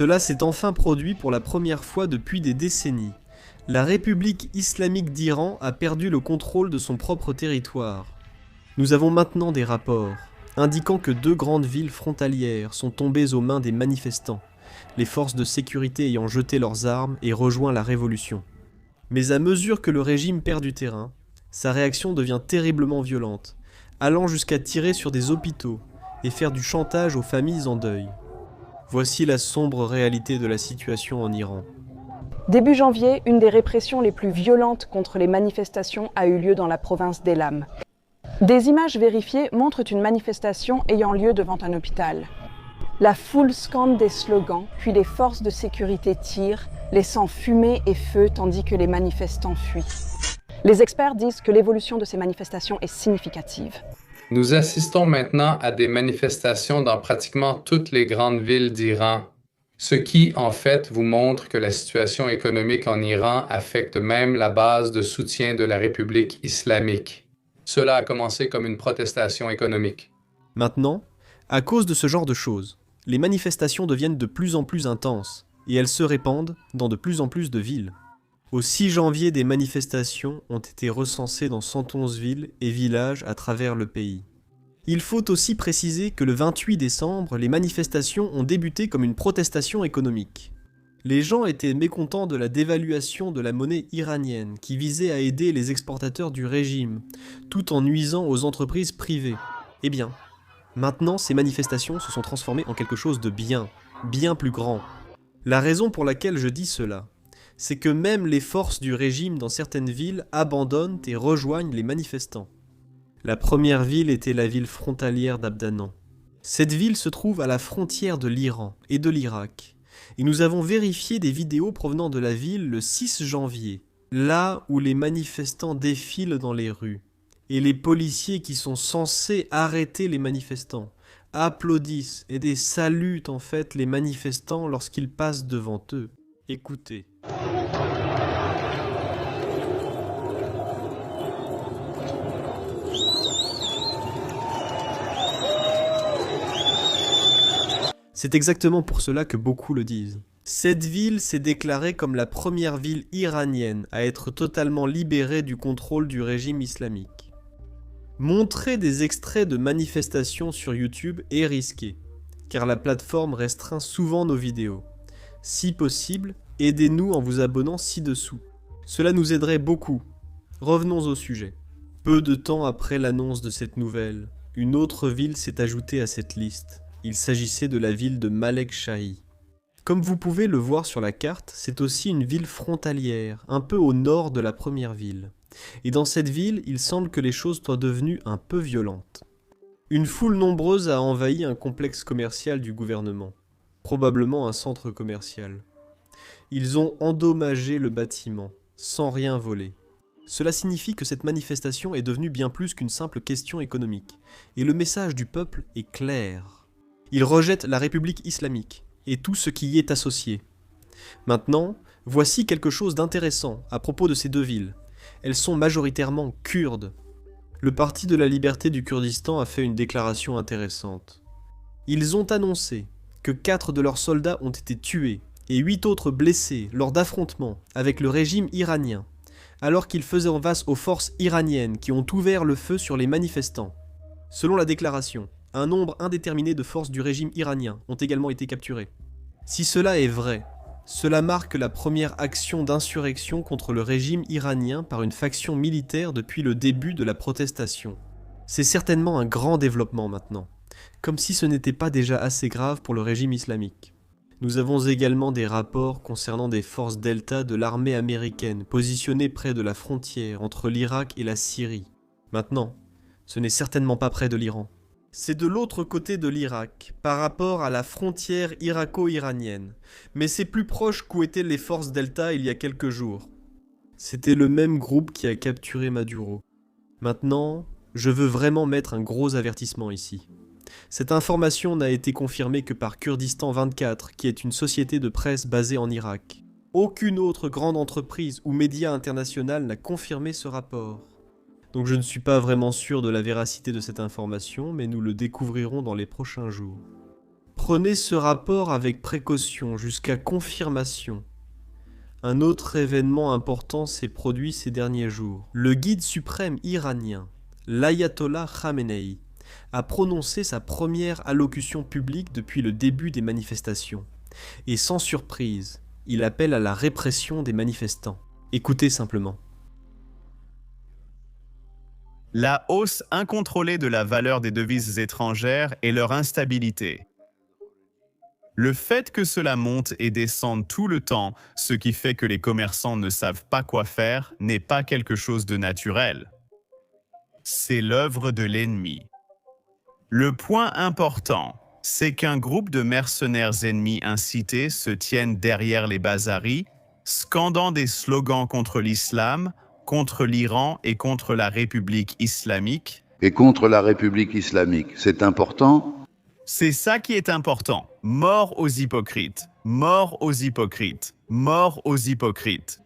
Cela s'est enfin produit pour la première fois depuis des décennies. La République islamique d'Iran a perdu le contrôle de son propre territoire. Nous avons maintenant des rapports indiquant que 2 grandes villes frontalières sont tombées aux mains des manifestants, les forces de sécurité ayant jeté leurs armes et rejoint la révolution. Mais à mesure que le régime perd du terrain, sa réaction devient terriblement violente, allant jusqu'à tirer sur des hôpitaux et faire du chantage aux familles en deuil. Voici la sombre réalité de la situation en Iran. Début janvier, une des répressions les plus violentes contre les manifestations a eu lieu dans la province d'Elam. Des images vérifiées montrent une manifestation ayant lieu devant un hôpital. La foule scande des slogans, puis les forces de sécurité tirent, laissant fumée et feu tandis que les manifestants fuient. Les experts disent que l'évolution de ces manifestations est significative. Nous assistons maintenant à des manifestations dans pratiquement toutes les grandes villes d'Iran, ce qui, en fait, vous montre que la situation économique en Iran affecte même la base de soutien de la République islamique. Cela a commencé comme une protestation économique. Maintenant, à cause de ce genre de choses, les manifestations deviennent de plus en plus intenses, et elles se répandent dans de plus en plus de villes. Au 6 janvier, des manifestations ont été recensées dans 111 villes et villages à travers le pays. Il faut aussi préciser que le 28 décembre, les manifestations ont débuté comme une protestation économique. Les gens étaient mécontents de la dévaluation de la monnaie iranienne qui visait à aider les exportateurs du régime, tout en nuisant aux entreprises privées. Eh bien, maintenant ces manifestations se sont transformées en quelque chose de bien plus grand. La raison pour laquelle je dis cela, c'est que même les forces du régime dans certaines villes abandonnent et rejoignent les manifestants. La première ville était la ville frontalière d'Abdanan. Cette ville se trouve à la frontière de l'Iran et de l'Irak, et nous avons vérifié des vidéos provenant de la ville le 6 janvier, là où les manifestants défilent dans les rues, et les policiers qui sont censés arrêter les manifestants applaudissent et saluent en fait les manifestants lorsqu'ils passent devant eux. Écoutez. C'est exactement pour cela que beaucoup le disent. Cette ville s'est déclarée comme la première ville iranienne à être totalement libérée du contrôle du régime islamique. Montrer des extraits de manifestations sur YouTube est risqué, car la plateforme restreint souvent nos vidéos. Si possible, aidez-nous en vous abonnant ci-dessous. Cela nous aiderait beaucoup. Revenons au sujet. Peu de temps après l'annonce de cette nouvelle, une autre ville s'est ajoutée à cette liste. Il s'agissait de la ville de Malek Shahi. Comme vous pouvez le voir sur la carte, c'est aussi une ville frontalière, un peu au nord de la première ville. Et dans cette ville, il semble que les choses soient devenues un peu violentes. Une foule nombreuse a envahi un complexe commercial du gouvernement, probablement un centre commercial. Ils ont endommagé le bâtiment, sans rien voler. Cela signifie que cette manifestation est devenue bien plus qu'une simple question économique, et le message du peuple est clair. Il rejette la République islamique et tout ce qui y est associé. Maintenant, voici quelque chose d'intéressant à propos de ces 2 villes. Elles sont majoritairement kurdes. Le Parti de la liberté du Kurdistan a fait une déclaration intéressante. Ils ont annoncé que 4 de leurs soldats ont été tués et 8 autres blessés lors d'affrontements avec le régime iranien, alors qu'ils faisaient face aux forces iraniennes qui ont ouvert le feu sur les manifestants. Selon la déclaration, un nombre indéterminé de forces du régime iranien ont également été capturées. Si cela est vrai, cela marque la première action d'insurrection contre le régime iranien par une faction militaire depuis le début de la protestation. C'est certainement un grand développement maintenant, comme si ce n'était pas déjà assez grave pour le régime islamique. Nous avons également des rapports concernant des forces Delta de l'armée américaine positionnées près de la frontière entre l'Irak et la Syrie. Maintenant, ce n'est certainement pas près de l'Iran. C'est de l'autre côté de l'Irak, par rapport à la frontière irako-iranienne, mais c'est plus proche qu'où étaient les forces Delta il y a quelques jours. C'était le même groupe qui a capturé Maduro. Maintenant, je veux vraiment mettre un gros avertissement ici. Cette information n'a été confirmée que par Kurdistan 24, qui est une société de presse basée en Irak. Aucune autre grande entreprise ou média international n'a confirmé ce rapport. Donc je ne suis pas vraiment sûr de la véracité de cette information, mais nous le découvrirons dans les prochains jours. Prenez ce rapport avec précaution jusqu'à confirmation. Un autre événement important s'est produit ces derniers jours. Le guide suprême iranien, l'ayatollah Khamenei, a prononcé sa première allocution publique depuis le début des manifestations. Et sans surprise, il appelle à la répression des manifestants. Écoutez simplement. La hausse incontrôlée de la valeur des devises étrangères et leur instabilité. Le fait que cela monte et descende tout le temps, ce qui fait que les commerçants ne savent pas quoi faire, n'est pas quelque chose de naturel. C'est l'œuvre de l'ennemi. Le point important, c'est qu'un groupe de mercenaires ennemis incités se tiennent derrière les bazaris, scandant des slogans contre l'islam, contre l'Iran et contre la République islamique. Et contre la République islamique, c'est important? C'est ça qui est important. Mort aux hypocrites. Mort aux hypocrites. Mort aux hypocrites.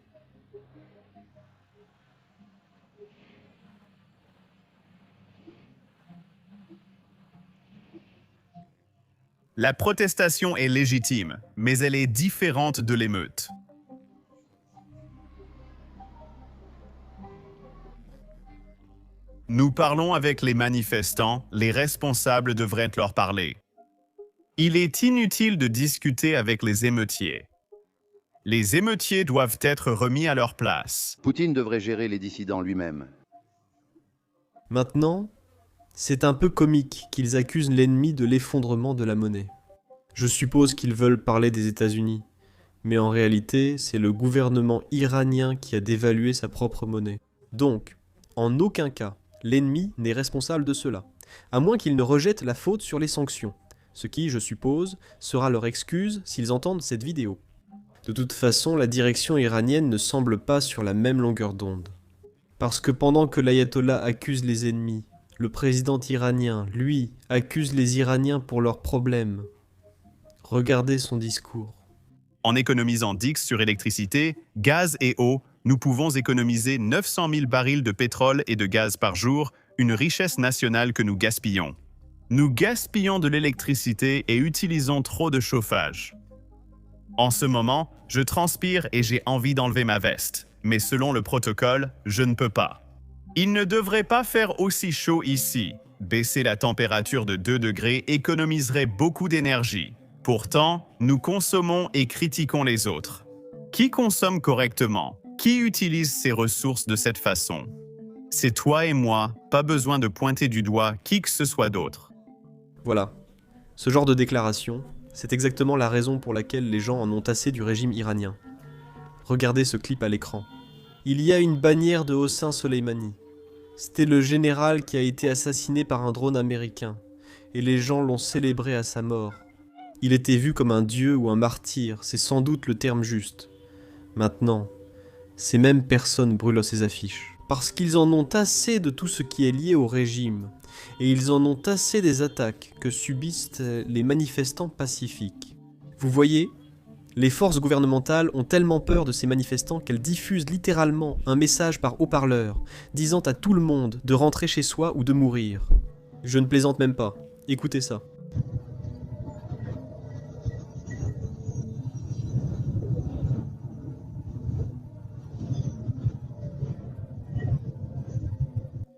La protestation est légitime, mais elle est différente de l'émeute. Nous parlons avec les manifestants, les responsables devraient leur parler. Il est inutile de discuter avec les émeutiers. Les émeutiers doivent être remis à leur place. Poutine devrait gérer les dissidents lui-même. Maintenant, c'est un peu comique qu'ils accusent l'ennemi de l'effondrement de la monnaie. Je suppose qu'ils veulent parler des États-Unis, mais en réalité, c'est le gouvernement iranien qui a dévalué sa propre monnaie. Donc, en aucun cas, l'ennemi n'est responsable de cela, à moins qu'ils ne rejettent la faute sur les sanctions, ce qui, je suppose, sera leur excuse s'ils entendent cette vidéo. De toute façon, la direction iranienne ne semble pas sur la même longueur d'onde. Parce que pendant que l'ayatollah accuse les ennemis, le président iranien, lui, accuse les Iraniens pour leurs problèmes. Regardez son discours. En économisant X sur électricité, gaz et eau, nous pouvons économiser 900 000 barils de pétrole et de gaz par jour, une richesse nationale que nous gaspillons. Nous gaspillons de l'électricité et utilisons trop de chauffage. En ce moment, je transpire et j'ai envie d'enlever ma veste, mais selon le protocole, je ne peux pas. Il ne devrait pas faire aussi chaud ici. Baisser la température de 2 degrés économiserait beaucoup d'énergie. Pourtant, nous consommons et critiquons les autres. Qui consomme correctement? Qui utilise ces ressources de cette façon? C'est toi et moi, pas besoin de pointer du doigt qui que ce soit d'autre. Voilà. Ce genre de déclaration, c'est exactement la raison pour laquelle les gens en ont assez du régime iranien. Regardez ce clip à l'écran. Il y a une bannière de Hossein Soleimani. C'était le général qui a été assassiné par un drone américain, et les gens l'ont célébré à sa mort. Il était vu comme un dieu ou un martyr, c'est sans doute le terme juste. Maintenant, ces mêmes personnes brûlent ces affiches. Parce qu'ils en ont assez de tout ce qui est lié au régime, et ils en ont assez des attaques que subissent les manifestants pacifiques. Vous voyez, les forces gouvernementales ont tellement peur de ces manifestants qu'elles diffusent littéralement un message par haut-parleur, disant à tout le monde de rentrer chez soi ou de mourir. Je ne plaisante même pas, écoutez ça.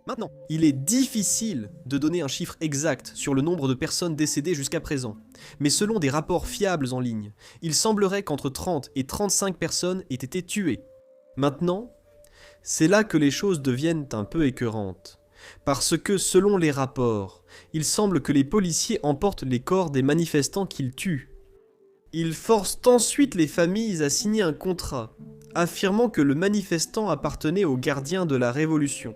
Maintenant, il est difficile de donner un chiffre exact sur le nombre de personnes décédées jusqu'à présent, mais selon des rapports fiables en ligne, il semblerait qu'entre 30 et 35 personnes aient été tuées. Maintenant, c'est là que les choses deviennent un peu écœurantes, parce que selon les rapports, il semble que les policiers emportent les corps des manifestants qu'ils tuent. Ils forcent ensuite les familles à signer un contrat, affirmant que le manifestant appartenait aux gardiens de la Révolution.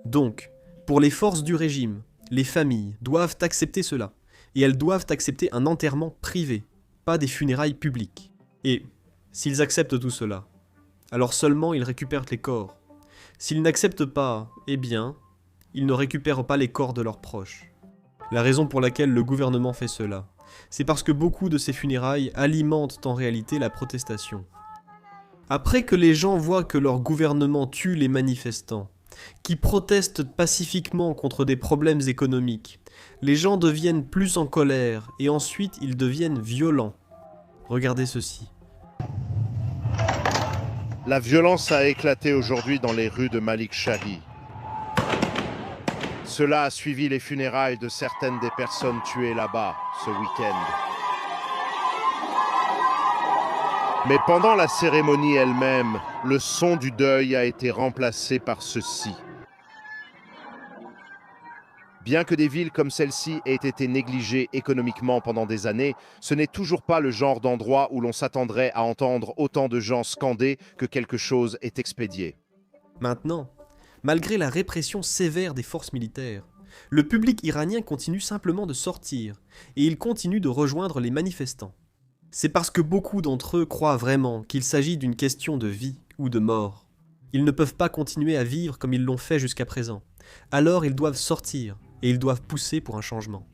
Donc, pour les forces du régime, les familles doivent accepter cela, et elles doivent accepter un enterrement privé, pas des funérailles publiques. Et, s'ils acceptent tout cela, alors seulement ils récupèrent les corps. S'ils n'acceptent pas, eh bien, ils ne récupèrent pas les corps de leurs proches. La raison pour laquelle le gouvernement fait cela, c'est parce que beaucoup de ces funérailles alimentent en réalité la protestation. Après que les gens voient que leur gouvernement tue les manifestants, qui protestent pacifiquement contre des problèmes économiques. Les gens deviennent plus en colère et ensuite ils deviennent violents. Regardez ceci. La violence a éclaté aujourd'hui dans les rues de Malik Shahi. Cela a suivi les funérailles de certaines des personnes tuées là-bas ce week-end. Mais pendant la cérémonie elle-même, le son du deuil a été remplacé par ceci. Bien que des villes comme celle-ci aient été négligées économiquement pendant des années, ce n'est toujours pas le genre d'endroit où l'on s'attendrait à entendre autant de gens scander que quelque chose est expédié. Maintenant, malgré la répression sévère des forces militaires, le public iranien continue simplement de sortir et il continue de rejoindre les manifestants. C'est parce que beaucoup d'entre eux croient vraiment qu'il s'agit d'une question de vie ou de mort. Ils ne peuvent pas continuer à vivre comme ils l'ont fait jusqu'à présent. Alors ils doivent sortir et ils doivent pousser pour un changement.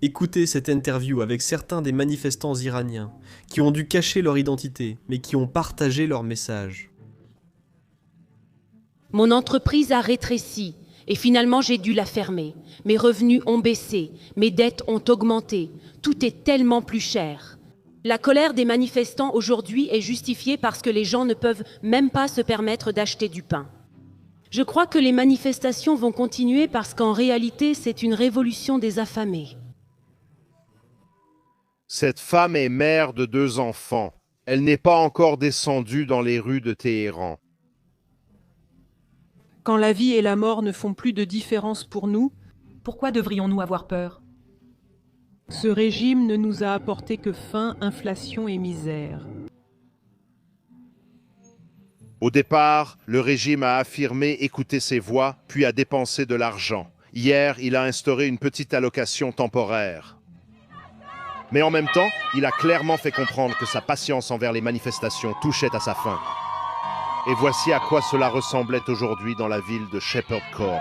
Écoutez cette interview avec certains des manifestants iraniens qui ont dû cacher leur identité mais qui ont partagé leur message. Mon entreprise a rétréci et finalement j'ai dû la fermer. Mes revenus ont baissé, mes dettes ont augmenté, tout est tellement plus cher. La colère des manifestants aujourd'hui est justifiée parce que les gens ne peuvent même pas se permettre d'acheter du pain. Je crois que les manifestations vont continuer parce qu'en réalité, c'est une révolution des affamés. Cette femme est mère de 2 enfants. Elle n'est pas encore descendue dans les rues de Téhéran. Quand la vie et la mort ne font plus de différence pour nous, pourquoi devrions-nous avoir peur ? ce régime ne nous a apporté que faim, inflation et misère. Au départ, le régime a affirmé écouter ses voix, puis a dépensé de l'argent. Hier, il a instauré une petite allocation temporaire. Mais en même temps, il a clairement fait comprendre que sa patience envers les manifestations touchait à sa fin. Et voici à quoi cela ressemblait aujourd'hui dans la ville de Shepherd Corps.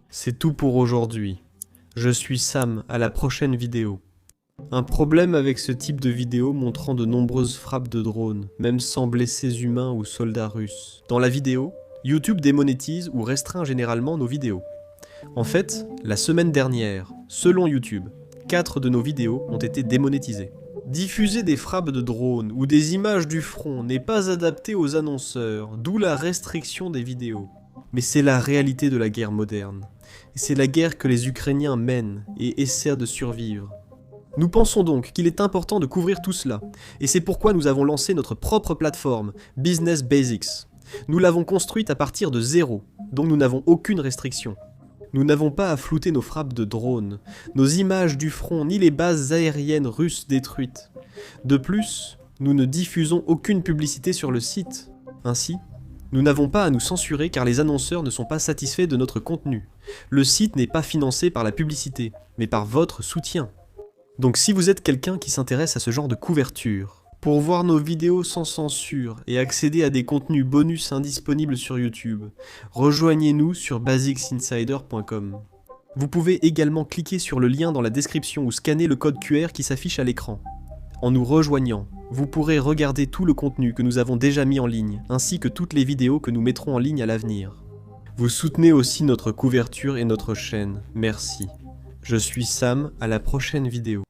C'est tout pour aujourd'hui. Je suis Sam, à la prochaine vidéo. Un problème avec ce type de vidéo montrant de nombreuses frappes de drones, même sans blessés humains ou soldats russes. Dans la vidéo, YouTube démonétise ou restreint généralement nos vidéos. En fait, la semaine dernière, selon YouTube, 4 de nos vidéos ont été démonétisées. Diffuser des frappes de drones ou des images du front n'est pas adapté aux annonceurs, d'où la restriction des vidéos. Mais c'est la réalité de la guerre moderne. Et c'est la guerre que les Ukrainiens mènent et essaient de survivre. Nous pensons donc qu'il est important de couvrir tout cela, et c'est pourquoi nous avons lancé notre propre plateforme, Business Basics. Nous l'avons construite à partir de zéro, donc nous n'avons aucune restriction. Nous n'avons pas à flouter nos frappes de drones, nos images du front, ni les bases aériennes russes détruites. De plus, nous ne diffusons aucune publicité sur le site. Ainsi, nous n'avons pas à nous censurer car les annonceurs ne sont pas satisfaits de notre contenu. Le site n'est pas financé par la publicité, mais par votre soutien. Donc si vous êtes quelqu'un qui s'intéresse à ce genre de couverture, pour voir nos vidéos sans censure et accéder à des contenus bonus indisponibles sur YouTube, rejoignez-nous sur basicsinsider.com. Vous pouvez également cliquer sur le lien dans la description ou scanner le code QR qui s'affiche à l'écran. En nous rejoignant, vous pourrez regarder tout le contenu que nous avons déjà mis en ligne, ainsi que toutes les vidéos que nous mettrons en ligne à l'avenir. Vous soutenez aussi notre couverture et notre chaîne, merci. Je suis Sam, à la prochaine vidéo.